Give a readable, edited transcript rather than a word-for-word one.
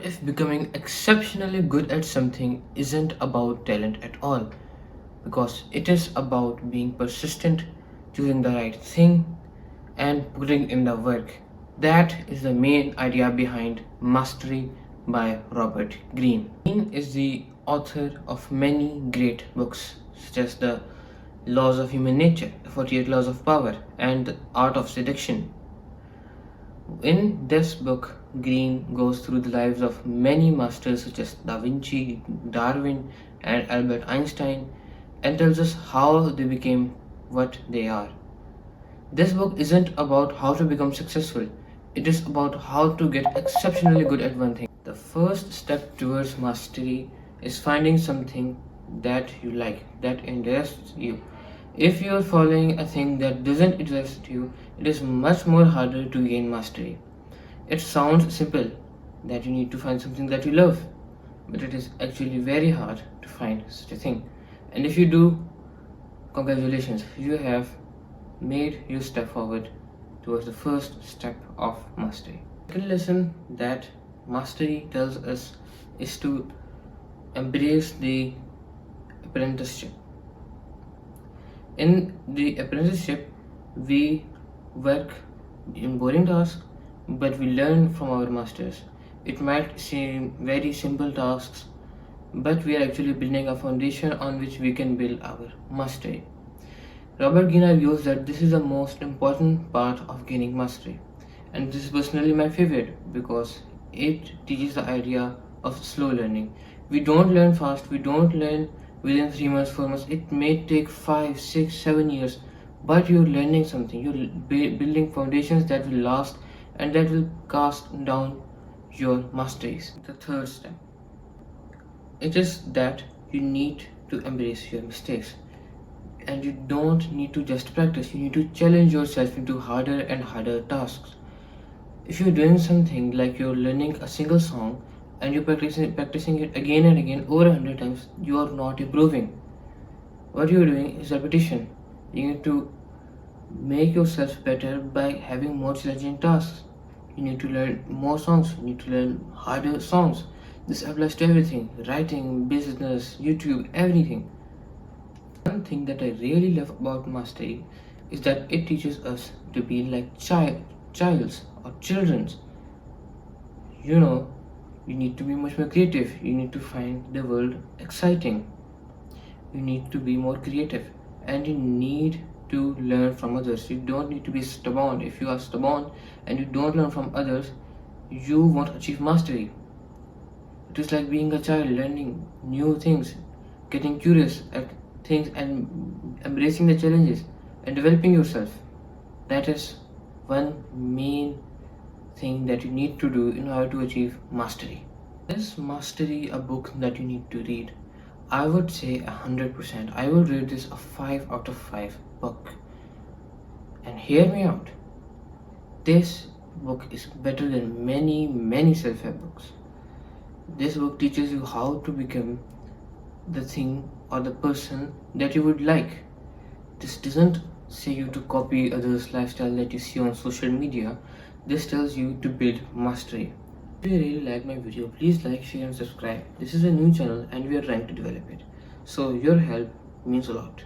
if becoming exceptionally good at something isn't about talent at all? Because it is about being persistent, choosing the right thing, and putting in the work. That is the main idea behind Mastery by Robert Greene. Greene is the author of many great books, such as The Laws of Human Nature, The 48 Laws of Power, and The Art of Seduction. In this book, Greene goes through the lives of many masters such as Da Vinci, Darwin, and Albert Einstein and tells us how they became what they are. This book isn't about how to become successful, it is about how to get exceptionally good at one thing. The first step towards mastery is finding something that you like, that interests you. If you are following a thing that doesn't interest you, it is much more harder to gain mastery. It sounds simple that you need to find something that you love, but it is actually very hard to find such a thing. And if you do, congratulations, you have made your step forward towards the first step of mastery. The second lesson that mastery tells us is to embrace the apprenticeship. In the apprenticeship, we work in boring tasks, but we learn from our masters. It might seem very simple tasks, but we are actually building a foundation on which we can build our mastery. Robert Greene argues that this is the most important part of gaining mastery, and this is personally my favorite because it teaches the idea of slow learning. We don't learn fast, we don't learn within 3 months, 4 months. It may take 5, 6, 7 years, but you're learning something. You're building foundations that will last and that will cast down your masteries. The third step, it is that you need to embrace your mistakes. And you don't need to just practice, you need to challenge yourself into harder and harder tasks. If you're doing something like you're learning a single song and you're practicing it again and again over 100 times, you are not improving. What you're doing is repetition. You need to make yourself better by having more challenging tasks. You need to learn more songs, you need to learn harder songs. This applies to everything: writing, business, YouTube, everything. One thing that I really love about mastery is that it teaches us to be like childs or children's. You know, you need to be much more creative. You need to find the world exciting. You need to be more creative, and you need to learn from others. You don't need to be stubborn. If you are stubborn and you don't learn from others, you won't achieve mastery. It is like being a child, learning new things, getting curious at things and embracing the challenges and developing yourself. That is one main thing that you need to do in order to achieve mastery. Is Mastery a book that you need to read? I would say 100%. I will rate this a 5 out of 5 book. And hear me out. This book is better than many self-help books. This book teaches you how to become the thing or the person that you would like. This doesn't say you to copy others' lifestyle that you see on social media. This tells you to build mastery. If you really like my video, please like, share and subscribe. This is a new channel and we are trying to develop it. So your help means a lot.